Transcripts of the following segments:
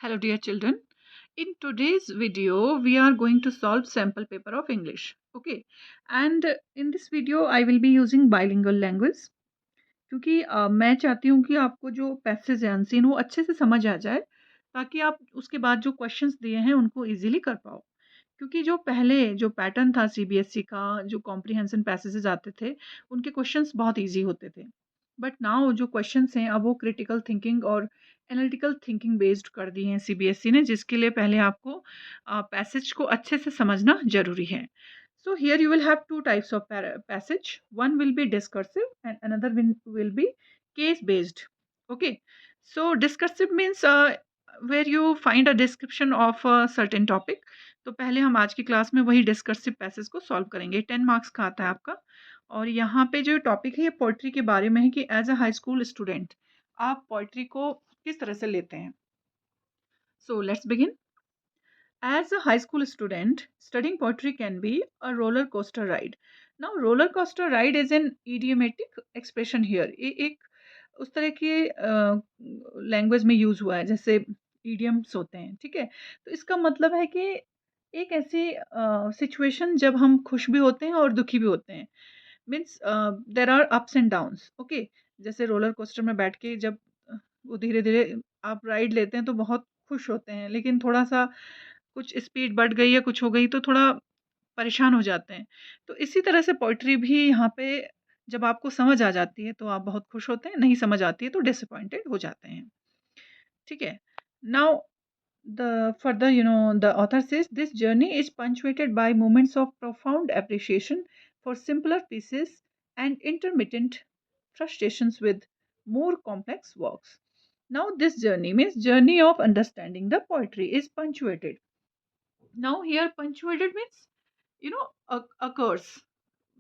Hello dear children. In today's video we are going to solve sample paper of English. Okay. And in this video I will be using bilingual language क्योंकि मैं चाहती हूँ कि आपको जो passage है unseen वो अच्छे से समझ आ जाए ताकि आप उसके बाद जो क्वेश्चंस दिए हैं उनको इजीली कर पाओ। क्योंकि जो पहले जो पैटर्न था सीबीएसई का जो कॉम्प्रिहेंशन पैसेजेस आते थे उनके क्वेश्चंस बहुत इजी होते थे। बट नाउ जो क्वेश्चंस हैं अब वो क्रिटिकल थिंकिंग और एनालिटिकल थिंकिंग बेस्ड कर दी हैं सीबीएसई ने, जिसके लिए पहले आपको पैसेज को अच्छे से समझना जरूरी है। So here you will have two types of passage. One will be discursive and another will be case based. Okay. So discursive means where you find a description of a certain topic. तो पहले हम आज की class में वही discursive passage को solve करेंगे। 10 marks का आता है आपका। और यहाँ पे जो टॉपिक है ये पोइट्री के बारे में है कि as a high school student आप पोइट्री को किस तरह से लेते हैं। So let's begin. As a high school student, studying poetry can be a roller coaster ride. Now, roller coaster ride is an idiomatic expression here. एक उस तरह के लैंग्वेज में यूज हुआ है जैसे इडियम्स होते हैं, ठीक है। तो इसका मतलब है कि एक ऐसी सिचुएशन जब हम खुश भी होते हैं और दुखी भी होते हैं। Means there are ups and downs. Okay. जैसे रोलर कोस्टर में बैठ के जब वो धीरे धीरे आप राइड लेते हैं तो बहुत खुश होते हैं, लेकिन थोड़ा सा कुछ स्पीड बढ़ गई या कुछ हो गई तो थोड़ा परेशान हो जाते हैं। तो इसी तरह से पोइट्री भी यहाँ पे जब आपको समझ आ जाती है तो आप बहुत खुश होते हैं, नहीं समझ आती है तो डिसअपॉइंटेड हो जाते हैं। ठीक है। Now the further, the author says this journey is punctuated by moments of profound appreciation for simpler pieces and intermittent frustrations with more complex works. Now this journey means journey of understanding the poetry is punctuated. Now here punctuated means occurs.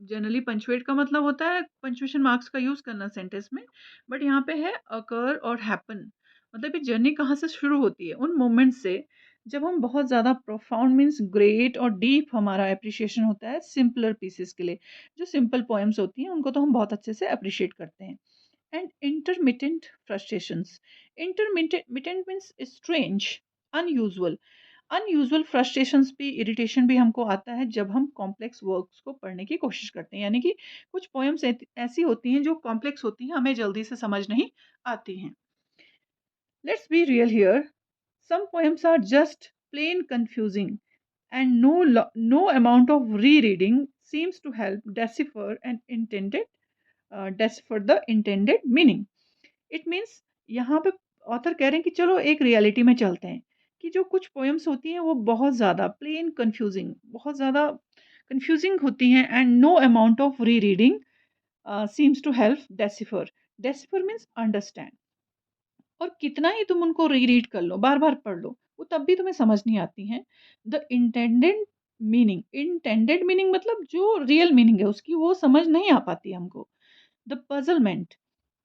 Generally punctuate का मतलब होता है punctuation marks का use करना sentence में, but यहाँ पे है अकर और हैपन। मतलब ये जर्नी कहाँ से शुरू होती है, उन मोमेंट से जब हम बहुत ज़्यादा प्रोफाउंड मीन्स ग्रेट और डीप हमारा अप्रिशिएशन होता है सिंपलर पीसेस के लिए। जो सिंपल पोएम्स होती हैं उनको तो हम बहुत अच्छे से अप्रिशिएट करते हैं। And intermittent frustrations. Intermittent means strange, unusual. Unusual frustrations भी, इरिटेशन भी हमको आता है जब हम कॉम्प्लेक्स वर्क्स को पढ़ने की कोशिश करते हैं। यानी कि कुछ पोएम्स ऐसी होती हैं जो कॉम्प्लेक्स होती हैं, हमें जल्दी से समझ नहीं आती हैं। Let's be real here, some poems are just plain confusing and no amount of rereading seems to help decipher the intended meaning. It means यहाँ पे ऑथर कह रहे हैं कि चलो एक रियलिटी में चलते हैं कि जो कुछ पोएम्स होती हैं वो बहुत ज़्यादा प्लेन कंफ्यूजिंग, बहुत ज़्यादा कंफ्यूजिंग होती हैं and no amount of rereading seems to help decipher. Decipher means understand. और कितना ही तुम उनको री रीड कर लो, बार बार पढ़ लो, वो तब भी तुम्हें समझ नहीं आती हैं। द इंटेंडेड मीनिंग मतलब जो रियल मीनिंग है उसकी वो समझ नहीं आ पाती हमको। The puzzlement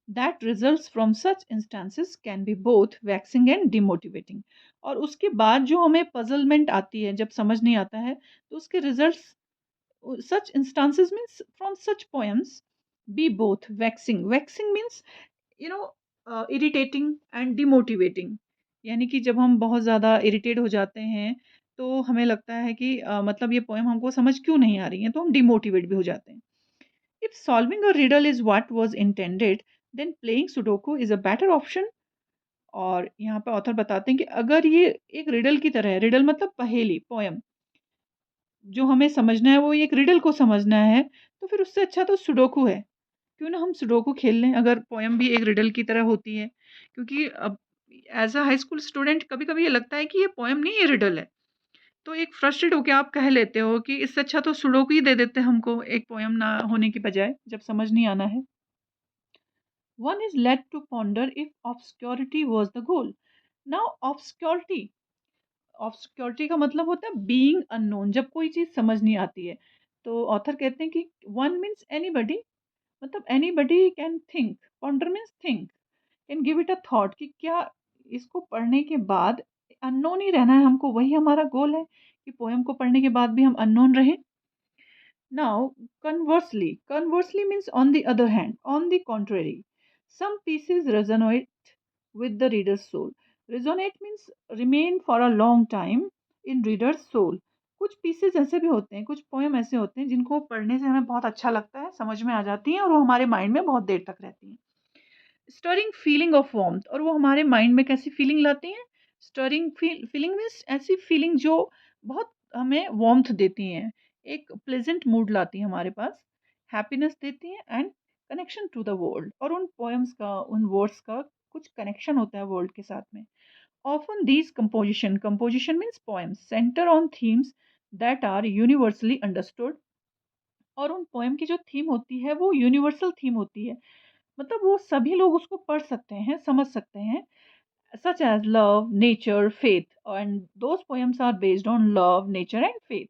that results from such instances can be both vexing and demotivating. और उसके बाद जो हमें puzzlement आती है जब समझ नहीं आता है तो उसके results, such instances means from such poems be both vexing. Vexing means you know irritating and demotivating. यानी कि जब हम बहुत ज़्यादा इरिटेट हो जाते हैं तो हमें लगता है कि मतलब ये पोएम हमको समझ क्यों नहीं आ रही है, तो हम डिमोटिवेट भी हो जाते हैं। If solving a riddle is what was intended, then playing Sudoku is a better option. और यहाँ पे ऑथर बताते हैं कि अगर ये एक रिडल की तरह है, रिडल मतलब पहेली, पोयम, जो हमें समझना है वो एक रिडल को समझना है, तो फिर उससे अच्छा तो सुडोकू है। क्यों ना हम सुडोकू खेल लें अगर पोयम भी एक रिडल की तरह होती है। क्योंकि अब as a high school student कभी कभी ये लगता है कि ये पोयम नहीं, ये रिडल है। तो एक फ्रस्ट्रेट होकर आप कह लेते हो कि इससे अच्छा तो सुडोकू ही दे देते हमको, एक पोयम ना होने की बजाय, जब समझ नहीं आना है। One is led to ponder if obscurity was the goal. Now obscurity का मतलब होता है being unknown, जब कोई चीज समझ नहीं आती है। तो ऑथर कहते हैं कि one means anybody, मतलब anybody can think, ponder means think, can give it a thought कि क्या इसको पढ़ने के बाद अननोन ही रहना है हमको, वही हमारा गोल है कि पोएम को पढ़ने के बाद भी हम अननोन रहें। Now, conversely means on the other hand, on the contrary, some pieces resonate with the reader's soul. Resonate means remain for a long time in reader's soul. कुछ पीसेस ऐसे भी होते हैं, कुछ पोएम ऐसे होते हैं जिनको पढ़ने से हमें बहुत अच्छा लगता है, समझ में आ जाती हैं और वो हमारे माइंड में बहुत देर तक रहती हैं। स्टरिंग फीलिंग ऑफ वार्मथ, और वो हमारे माइंड में कैसी फीलिंग लाती हैं? स्टरिंग फीलिंग मीन्स ऐसी फीलिंग जो बहुत हमें वार्मथ देती हैं, एक प्लेजेंट मूड लाती हैं हमारे पास, हैप्पीनेस देती हैं and connection to the world. और उन पोएम्स का, उन वर्ड्स का कुछ कनेक्शन होता है वर्ल्ड के साथ में। Often these composition means poems, center on themes that are universally understood। और उन पोएम की जो थीम होती है वो यूनिवर्सल थीम होती है, मतलब वो सभी लोग उसको पढ़ सकते हैं, समझ सकते हैं। Such as love, nature, faith, and those poems are based on love, nature, and faith.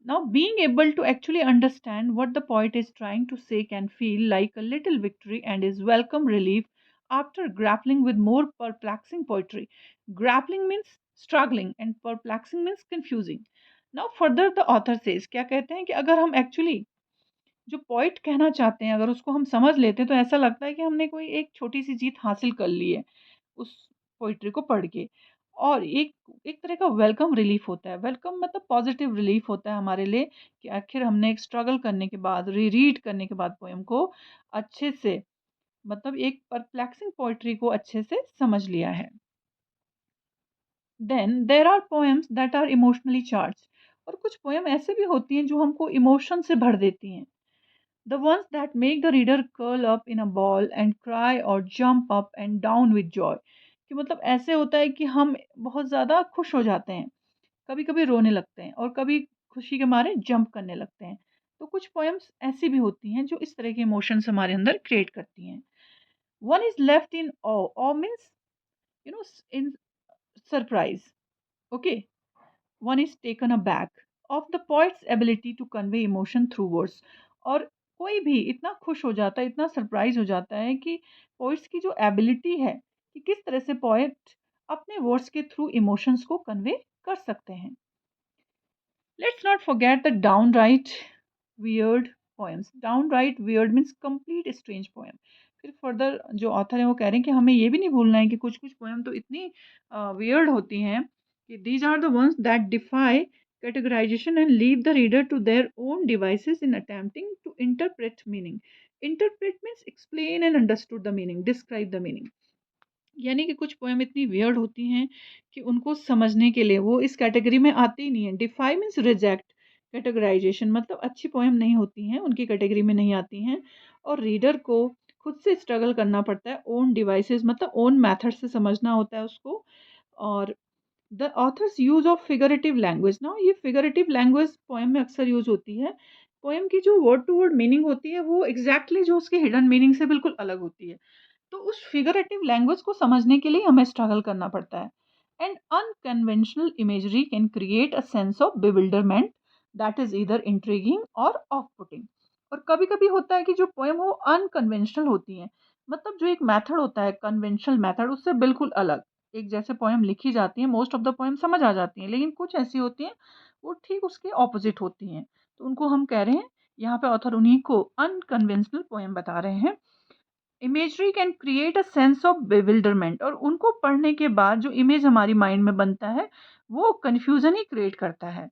Now, being able to actually understand what the poet is trying to say can feel like a little victory and is welcome relief after grappling with more perplexing poetry. Grappling means struggling and perplexing means confusing. Now, further the author says, क्या कहते हैं कि अगर हम actually जो poet कहना चाहते हैं अगर उसको हम समझ लेते हैं तो ऐसा लगता है कि हमने कोई एक छोटी सी जीत हासिल कर ली है उस पोइट्री को पढ़ के। और एक एक तरह का वेलकम रिलीफ होता है, वेलकम मतलब पॉजिटिव रिलीफ होता है हमारे लिए कि आखिर हमने एक स्ट्रगल करने के बाद, रीरीड करने के बाद पोएम को अच्छे से, मतलब एक परप्लेक्सिंग पोइट्री को अच्छे से समझ लिया है। Then there are poems that are emotionally charge, और कुछ पोएम ऐसे भी होती हैं जो हमको इमोशन से भर देती हैं। The ones that make the reader curl up in a ball and cry or jump up and down with joy। कि मतलब ऐसे होता है कि हम बहुत ज़्यादा खुश हो जाते हैं, कभी कभी रोने लगते हैं और कभी खुशी के मारे जंप करने लगते हैं। तो कुछ पोएम्स ऐसी भी होती हैं जो इस तरह के इमोशंस हमारे अंदर क्रिएट करती हैं। One is left in awe means you know in surprise, okay. one is taken aback of the poet's ability to convey emotion through words। और कोई भी इतना खुश हो जाता है, इतना सरप्राइज हो जाता है कि पोइट्स की जो एबिलिटी है कि किस तरह से पोएट अपने वर्ड्स के थ्रू इमोशंस को कन्वे कर सकते हैं। Let's not forget the downright weird poems. Downright weird means complete strange poem. फिर फर्दर जो ऑथर है वो कह रहे हैं कि हमें ये भी नहीं भूलना है कि कुछ कुछ पोएम तो इतनी वियर्ड होती हैं कि these are the ones that defy categorization and leave the reader to their own devices in attempting to interpret meaning। Interpret means explain and understood the meaning, describe the meaning। यानी कि कुछ poem इतनी weird होती हैं कि उनको समझने के लिए वो इस कैटेगरी में आती ही नहीं है। डिफाई मीन्स रिजेक्ट, कैटेगराइजेशन मतलब अच्छी पोएम नहीं होती हैं, उनकी कैटेगरी में नहीं आती हैं और रीडर को खुद से स्ट्रगल करना पड़ता है, ओन डिवाइसेस मतलब ओन मेथड से समझना होता है उसको। और the author's use of figurative language ना, ये फिगरेटिव लैंग्वेज पोएम में अक्सर यूज होती है। पोएम की जो वर्ड टू वर्ड मीनिंग होती है वो एग्जैक्टली जो उसके हिडन मीनिंग से बिल्कुल अलग होती है। तो उस फिगरेटिव लैंग्वेज को समझने के लिए हमें स्ट्रगल करना पड़ता है। And unconventional imagery can create a sense of bewilderment that is either intriguing or off putting. और कभी कभी होता है कि जो पोएम वो अनकन्वेंशनल होती हैं, मतलब जो एक मेथड होता है कन्वेंशनल मेथड उससे बिल्कुल अलग। एक जैसे पोएम लिखी जाती है, मोस्ट ऑफ द पोएम समझ आ जाती हैं, लेकिन कुछ ऐसी होती हैं वो ठीक उसके ऑपोजिट होती हैं, तो उनको हम कह रहे हैं, यहाँ पे ऑथर उन्हीं को अनकन्वेंशनल पोएम बता रहे हैं। Imagery can create a sense of bewilderment, और उनको पढ़ने के बाद जो इमेज हमारी माइंड में बनता है वो कन्फ्यूजन ही क्रिएट करता है।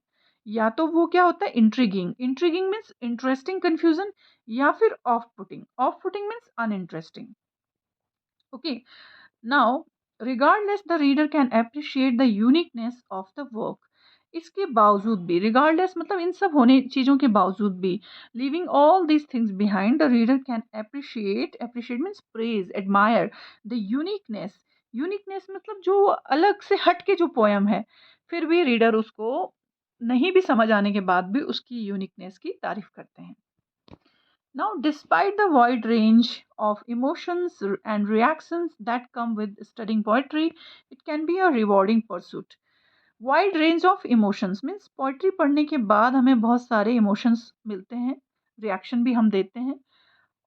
या तो वो क्या होता है intriguing, intriguing means interesting confusion, या फिर of putting means uninteresting. Okay, now regardless the reader can appreciate the uniqueness of the work. इसके बावजूद भी, रिगार्डलेस मतलब इन सब होने चीज़ों के बावजूद भी, leaving all these things behind, the reader can appreciate, appreciate means praise, admire the uniqueness. Uniqueness मतलब जो अलग से हट के जो पोएम है, फिर भी रीडर उसको नहीं भी समझ आने के बाद भी उसकी यूनिकनेस की तारीफ करते हैं। Now, despite the wide range of emotions and reactions that come with studying poetry, it can be a rewarding pursuit। Wide range of emotions means poetry पढ़ने के बाद हमें बहुत सारे emotions मिलते हैं, reaction भी हम देते हैं,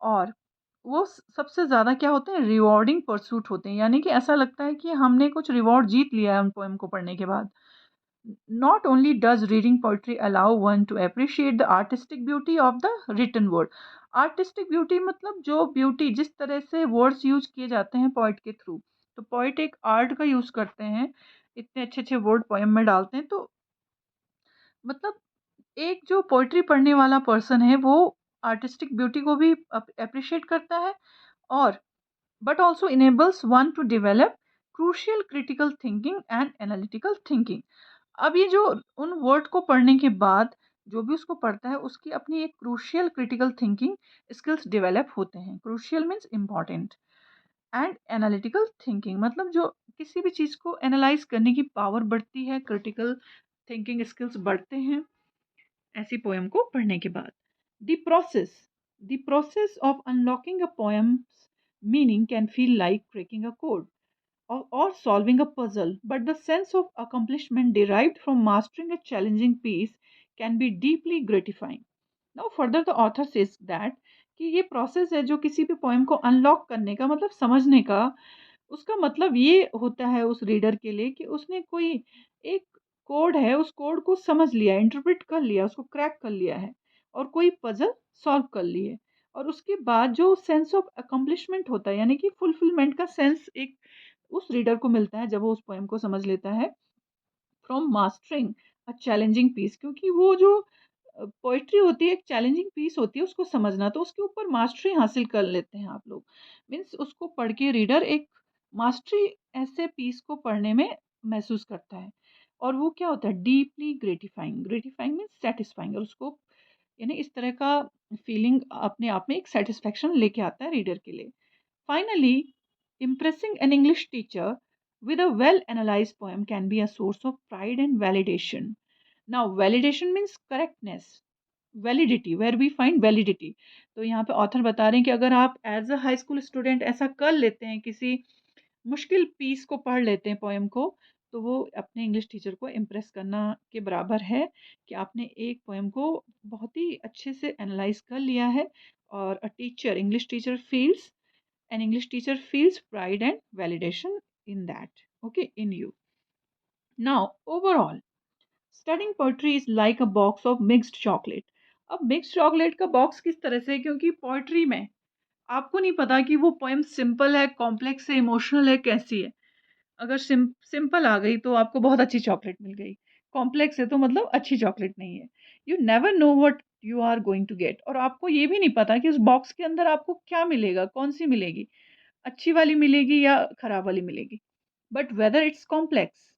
और वो सबसे ज़्यादा क्या होते हैं, रिवॉर्डिंग परसूट होते हैं, यानी कि ऐसा लगता है कि हमने कुछ रिवॉर्ड जीत लिया है उन पोएम को पढ़ने के बाद। Not only does reading poetry allow one to appreciate the artistic beauty of the written word। artistic beauty मतलब जो ब्यूटी, जिस तरह से वर्ड्स यूज किए जाते हैं पोइट के थ्रू, तो पोइट एक आर्ट का यूज करते हैं, इतने अच्छे अच्छे वर्ड पोएम में डालते हैं। तो मतलब एक जो पोइट्री पढ़ने वाला पर्सन है वो आर्टिस्टिक ब्यूटी को भी अप्रिशिएट करता है, और but also enables one to develop crucial critical thinking and analytical thinking। अब ये जो उन वर्ड को पढ़ने के बाद जो भी उसको पढ़ता है उसकी अपनी एक crucial critical thinking skills develop होते हैं। Crucial means important, and analytical thinking मतलब जो किसी भी चीज़ को एनालाइज करने की पावर बढ़ती है, क्रिटिकल थिंकिंग स्किल्स बढ़ते हैं ऐसी पोएम को पढ़ने के बाद। The process the process of unlocking a poem's meaning can feel like cracking a code or solving a puzzle, but the sense of accomplishment derived from mastering a challenging piece can be deeply gratifying. Now, further, the author says that कि ये process है जो किसी भी poem को unlock करने का मतलब समझने का, उसका मतलब ये होता है उस रीडर के लिए कि उसने कोई एक कोड है, उस कोड को समझ लिया, इंटरप्रेट कर लिया, उसको क्रैक कर लिया है और कोई पजल सॉल्व कर ली है। और उसके बाद जो सेंस ऑफ अकम्पलिशमेंट होता है यानी कि फुलफिलमेंट का सेंस एक उस रीडर को मिलता है जब वो उस पोएम को समझ लेता है from mastering a challenging piece. क्योंकि वो जो पोइट्री होती है एक चैलेंजिंग पीस होती है, उसको समझना तो उसके ऊपर मास्टरी हासिल कर लेते हैं आप लोग। मीन्स उसको पढ़ के रीडर एक मास्टरी ऐसे पीस को पढ़ने में महसूस करता है, और वो क्या होता है deeply gratifying. Gratifying means satisfying, और उसको यानी इस तरह का फीलिंग अपने आप में एक सेटिस्फेक्शन लेके आता है रीडर के लिए। Finally, impressing an English teacher with a well analyzed poem can be a source of pride and validation. Now, validation means correctness, validity, where we find validity. तो यहाँ पे ऑथर बता रहे हैं कि अगर आप as a high school student ऐसा कर लेते हैं, किसी मुश्किल पीस को पढ़ लेते हैं पोएम को, तो वो अपने इंग्लिश टीचर को इम्प्रेस करना के बराबर है कि आपने एक पोएम को बहुत ही अच्छे से एनालाइज कर लिया है। और a teacher, English teacher feels, an English teacher feels pride and validation in that, okay, in you. Now, overall, studying poetry is like a box of mixed chocolate. अब मिक्स्ड चॉकलेट का box किस तरह से, क्योंकि poetry में आपको नहीं पता कि वो पोएम सिंपल है, कॉम्प्लेक्स है, इमोशनल है, कैसी है। अगर सिंपल आ गई तो आपको बहुत अच्छी चॉकलेट मिल गई, कॉम्प्लेक्स है तो मतलब अच्छी चॉकलेट नहीं है। You never know what you are going to get, और आपको ये भी नहीं पता कि उस बॉक्स के अंदर आपको क्या मिलेगा, कौन सी मिलेगी, अच्छी वाली मिलेगी या खराब वाली मिलेगी। But whether it's complex,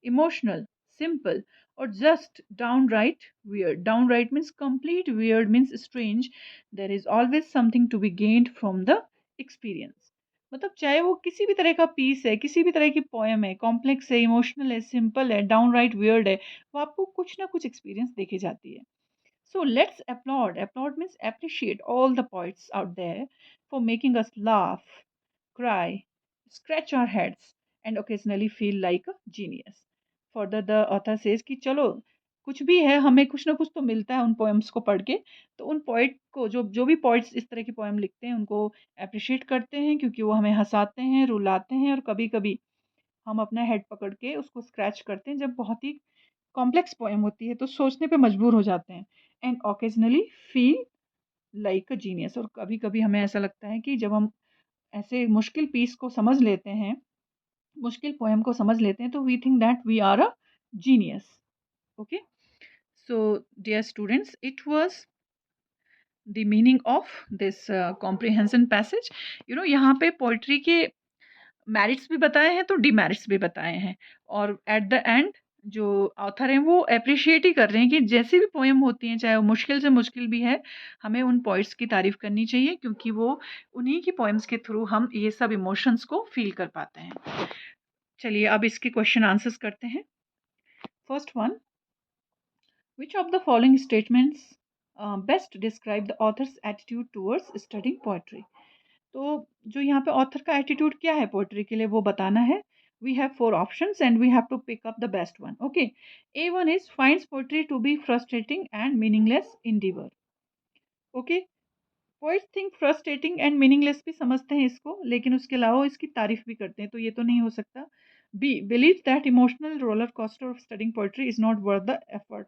emotional, simple, or just downright weird. Downright means complete, weird means strange. There is always something to be gained from the experience. मतलब चाहे वो किसी भी तरह का पीस है, किसी भी तरह की पोएम है, कॉम्प्लेक्स है, इमोशनल है, सिंपल है, डाउनराइट वियर्ड है, वो आपको कुछ ना कुछ एक्सपीरियंस देके जाती है। So let's applaud. Applaud means appreciate all the poets out there for making us laugh, cry, scratch our heads, and occasionally feel like a genius. Further, the author says कि चलो कुछ भी है, हमें कुछ ना कुछ तो मिलता है उन पोएम्स को पढ़ के। तो उन पोइट को, जो जो भी पोइट्स इस तरह की पोएम लिखते हैं, उनको अप्रिशिएट करते हैं क्योंकि वो हमें हंसाते हैं, रुलाते हैं, और कभी कभी हम अपना हेड पकड़ के उसको स्क्रैच करते हैं जब बहुत ही कॉम्प्लेक्स पोएम होती है तो सोचने पे मजबूर हो जाते हैं। And occasionally feel like a genius, और कभी कभी हमें ऐसा लगता है कि जब हम ऐसे मुश्किल पीस को समझ लेते हैं, मुश्किल पोएम को समझ लेते हैं, तो we think that we are a genius. Okay, so dear students, it was the meaning of this comprehension passage. यहाँ पे पोइट्री के मेरिट्स भी बताए हैं तो डिमेरिट्स भी बताए हैं, और एट द एंड जो ऑथर हैं वो अप्रिशिएट ही कर रहे हैं कि जैसी भी पोएम होती हैं, चाहे वो मुश्किल से मुश्किल भी है, हमें उन पोइट्स की तारीफ करनी चाहिए क्योंकि वो उन्हीं की पोएम्स के थ्रू हम ये सब इमोशंस को फील कर पाते हैं। चलिए अब इसके क्वेश्चन आंसर्स करते हैं। First one, which of the following statements best describe the author's attitude towards studying poetry. तो जो यहाँ पे ऑथर का एटीट्यूड क्या है पोएट्री के लिए वो बताना है। We have 4 options and we have to pick up the best one. Okay, A1 is finds poetry to be frustrating and meaningless endeavor। Okay, poets think frustrating and meaningless भी समझते हैं इसको, लेकिन उसके अलावा इसकी तारीफ भी करते हैं, तो ये तो नहीं हो सकता। B believe that emotional roller coaster of studying poetry is not worth the effort.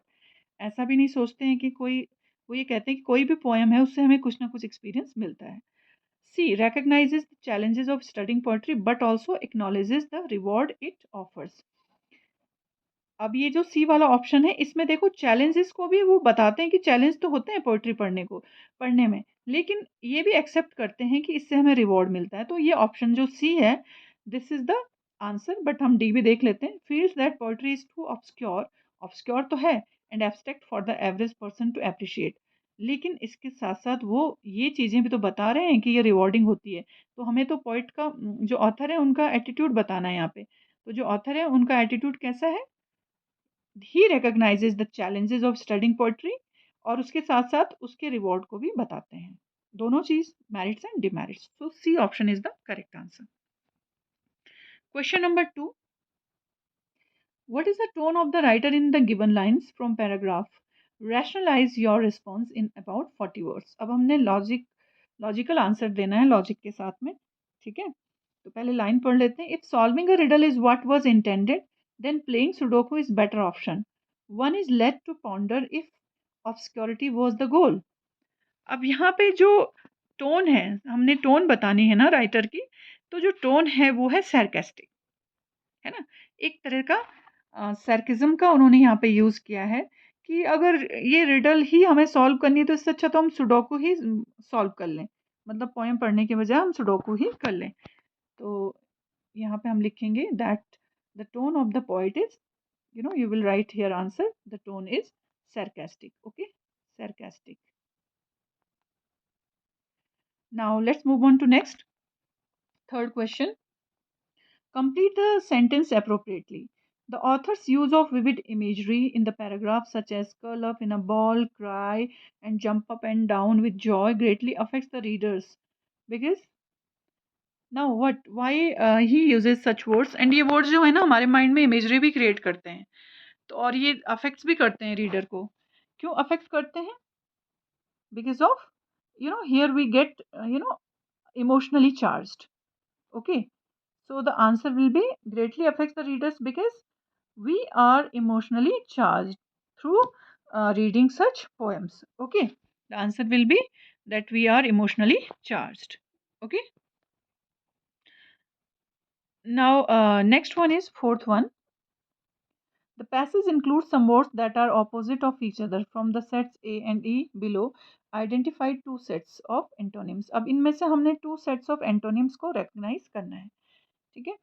ऐसा भी नहीं सोचते हैं कि कोई, वो ये कहते हैं कि कोई भी पोएम है उससे हमें कुछ ना कुछ एक्सपीरियंस मिलता है। C. Recognizes the challenges of studying poetry but also acknowledges the reward it offers. अब ये जो सी वाला ऑप्शन है इसमें देखो चैलेंजेस को भी वो बताते हैं कि चैलेंज तो होते हैं पोइट्री पढ़ने में, लेकिन ये भी एक्सेप्ट करते हैं कि इससे हमें रिवॉर्ड मिलता है। तो ये ऑप्शन जो सी है this is the answer, but हम डी भी देख लेते हैं। Feels that poetry is too obscure, obscure तो है, and abstract for the average person to appreciate, लेकिन इसके साथ साथ वो ये चीज़ें भी तो बता रहे हैं कि ये रिवॉर्डिंग होती है। तो हमें तो पोइट का जो ऑथर है उनका एटीट्यूड बताना है यहाँ पे। तो जो ऑथर है उनका एटीट्यूड कैसा है, ही recognizes the challenges of studying poetry और उसके साथ साथ उसके रिवॉर्ड को भी बताते हैं। दोनों चीज merits and demerits. So C option is the correct answer. Question number 2, what is the tone of the writer in the given lines from paragraph? Rationalize your response in about 40 words। अब हमने logical answer देना है logic के साथ में, ठीक है। तो पहले लाइन पढ़ लेते हैं। If solving a riddle is what was intended then playing sudoku is better option. One is left to ponder if obscurity was the goal. अब यहाँ पे जो टोन है, हमने टोन बतानी है ना राइटर की, तो जो टोन है वो है सैरकास्टिक, है ना। एक तरह का सरकिज्म का उन्होंने यहाँ पे यूज किया है कि अगर ये रिडल ही हमें सॉल्व करनी है तो इससे अच्छा तो हम सुडोकू ही सॉल्व कर लें, मतलब पोएम पढ़ने के बजाय हम सुडोकू ही कर लें। तो यहाँ पे हम लिखेंगे that the tone of the poet is, you will write here answer, the tone is sarcastic, okay, sarcastic. Now let's move on to next, third question. Complete the sentence appropriately. The author's use of vivid imagery in the paragraph, such as curl up in a ball, cry, and jump up and down with joy, greatly affects the readers. Because now what? Why he uses such words? And ये words जो है ना हमारे mind में imagery भी create करते हैं, तो और ये affects भी करते हैं reader को। क्यों affect करते हैं? Because of, here we get, emotionally charged. Okay, so the answer will be greatly affects the readers because we are emotionally charged through reading such poems. Okay, the answer will be that we are emotionally charged. Okay, now next one is fourth one. The passage includes some words that are opposite of each other. From the sets A and E below, identify two sets of antonyms. अब इनमें से हमने two sets of antonyms को recognize करना है, ठीक है।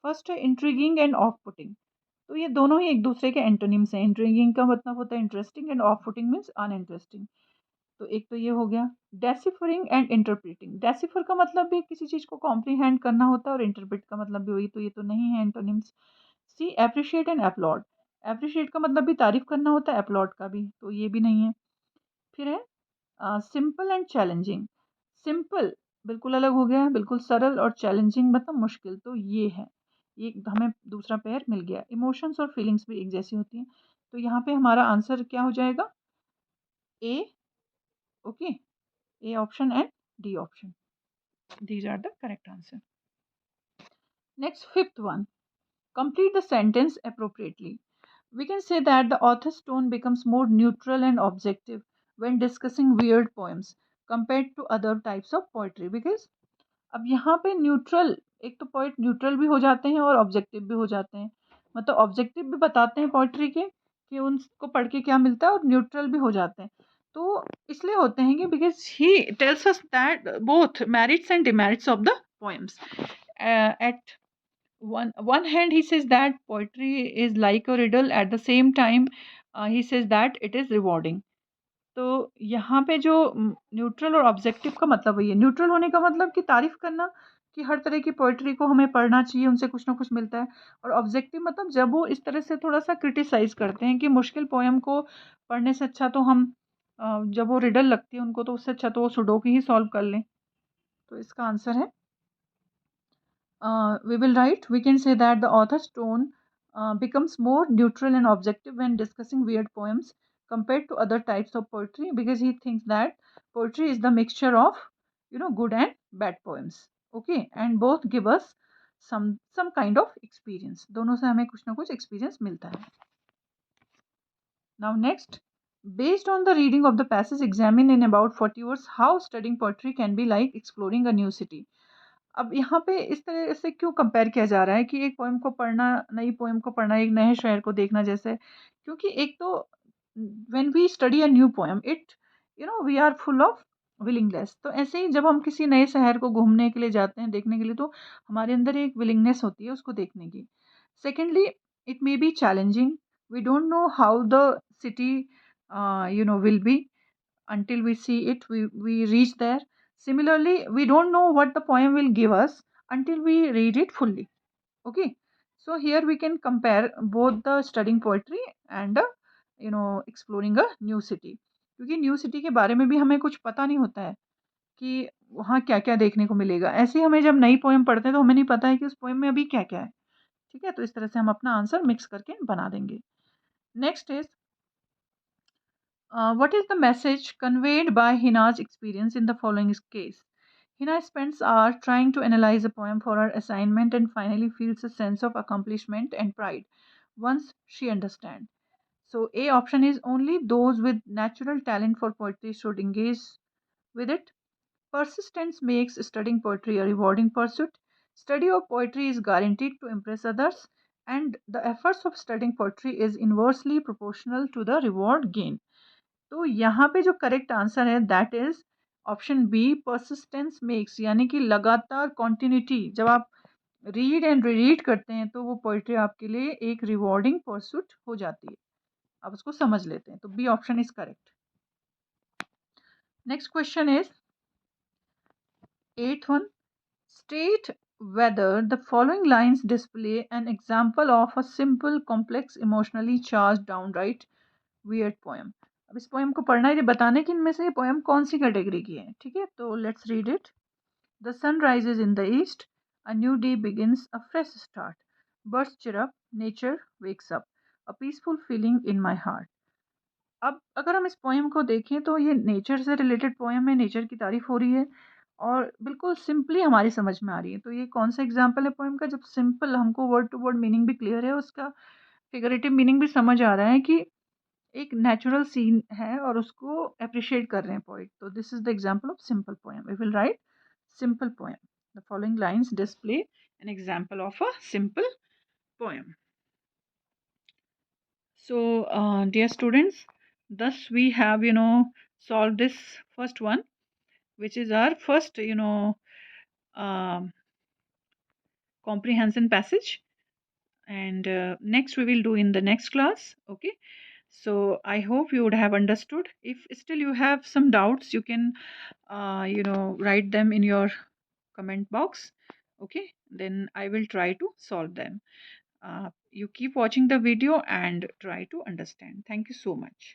First है इंट्रीगिंग एंड ऑफ पुटिंग। तो ये दोनों ही एक दूसरे के एंटोनिम्स हैं। इंट्रीगिंग का मतलब होता है interesting end of putting means uninteresting. तो एक तो ये हो गया। डेसिफरिंग एंड इंटरप्रेटिंग, डेसिफर का मतलब भी किसी चीज को कॉम्प्रीहेंड करना होता है और इंटरप्रेट का मतलब भी वही, तो ये तो नहीं है antonyms. C appreciate and upload, appreciate का मतलब भी तारीफ करना होता है, अपलॉड का भी, तो ये भी नहीं है। फिर है सिंपल एंड चैलेंजिंग। सिंपल बिल्कुल अलग हो गया, बिल्कुल सरल, और चैलेंजिंग मतलब मुश्किल, तो ये है, ये हमें दूसरा पेयर मिल गया। इमोशंस और फीलिंग्स भी एक जैसी होती हैं, तो यहाँ पे हमारा आंसर क्या हो जाएगा, A, okay, A option and D option, these are the correct answer. Next fifth one, complete the sentence appropriately. We can say that the author's tone becomes more neutral and objective when discussing weird poems compared to other types of poetry because अब यहाँ पे neutral, एक तो poet neutral भी हो जाते हैं और ऑब्जेक्टिव भी हो जाते हैं, मतलब ऑब्जेक्टिव भी बताते हैं पोइट्री के कि उनको पढ़ के क्या मिलता है, और न्यूट्रल भी हो जाते हैं। तो इसलिए होते हैं कि because he tells us that both merits and demerits of the poems. At one hand he says that poetry is like a riddle, at the same time he says that it is rewarding। तो यहाँ पे जो neutral और objective का मतलब वही है। Neutral होने का मतलब कि तारीफ करना कि हर तरह की पोइट्री को हमें पढ़ना चाहिए, उनसे कुछ ना कुछ मिलता है। और ऑब्जेक्टिव मतलब जब वो इस तरह से थोड़ा सा क्रिटिसाइज करते हैं कि मुश्किल पोएम को पढ़ने से अच्छा तो हम जब वो रिडल लगती है उनको तो उससे अच्छा तो वो सुडोकू ही सॉल्व कर लें। तो इसका आंसर है we will write, we can say that the author's tone becomes more neutral and objective when discussing weird poems compared to other types of poetry because he thinks that poetry is the mixture of good and bad poems, okay, and both give us some kind of experience, दोनों से हमें कुछ ना कुछ experience मिलता है। Now next, Based on the reading of the passage, examine in about 40 words how studying poetry can be like exploring a new city. अब यहाँ पे इस तरह से क्यों कंपेयर किया जा रहा है कि एक पोएम को पढ़ना, नई पोएम को पढ़ना, एक नए शायर को देखना जैसे, क्योंकि एक तो when we study a new poem it we are full of willingness. तो ऐसे ही जब हम किसी नए शहर को घूमने के लिए जाते हैं, देखने के लिए, तो हमारे अंदर एक विलिंगनेस होती है उसको देखने की। Secondly, it may be challenging, we don't know how the city will be until we see it, we reach there. Similarly, we don't know what the poem will give us until we read it fully. Okay, so here we can compare both the studying poetry and exploring a new city, क्योंकि new city के बारे में भी हमें कुछ पता नहीं होता है कि वहाँ क्या क्या देखने को मिलेगा। ऐसे ही हमें जब नई पोएम पढ़ते हैं तो हमें नहीं पता है कि उस पोएम में अभी क्या क्या है। ठीक है, तो इस तरह से हम अपना आंसर मिक्स करके बना देंगे। Next is, what is the message conveyed by Hina's experience in the following case? Hina spends hours trying to analyze a poem for her assignment and finally feels a sense of accomplishment and pride once she understands. So, A option is only those with natural talent for poetry should engage with it. Persistence makes studying poetry a rewarding pursuit. Study of poetry is guaranteed to impress others, and the efforts of studying poetry is inversely proportional to the reward gained. तो यहाँ पे जो correct answer है that is option B, persistence makes, यानी कि लगातार continuity, जब आप रीड एंड रीड करते हैं तो वो पोइट्री आपके लिए एक रिवॉर्डिंग परसूट हो जाती है। आप उसको समझ लेते हैं, तो B option is correct. Next question is eight one, state whether the following lines display an example of a simple complex emotionally charged downright weird poem। अब इस पोएम को पढ़ना है, ये बताने कि इनमें से ये पोएम कौन सी कैटेगरी की है। ठीक है, तो let's read it. The sun rises in the east, a new day begins, a fresh start, birds chirp up, nature wakes up, a peaceful feeling in my heart. अब अगर हम इस पोएम को देखें तो ये नेचर से रिलेटेड पोएम है, नेचर की तारीफ हो रही है और बिल्कुल सिंपली हमारी समझ में आ रही है। तो ये कौन सा एग्जाम्पल है पोएम का, जब सिंपल, हमको वर्ड टू वर्ड मीनिंग भी क्लियर है, उसका फिगरेटिव मीनिंग भी समझ आ रहा है कि एक नेचुरल सीन है और उसको अप्रिशिएट कर रहे हैं पोइट। तो this is the example of simple poem. We will write simple poem. The following lines display an example of a simple poem. So, dear students, thus we have solved this first one, which is our first um comprehension passage, and next we will do in the next class. Okay, so I hope you would have understood. If still you have some doubts, you can write them in your comment box. Okay, then I will try to solve them. You keep watching the video and try to understand. Thank you so much.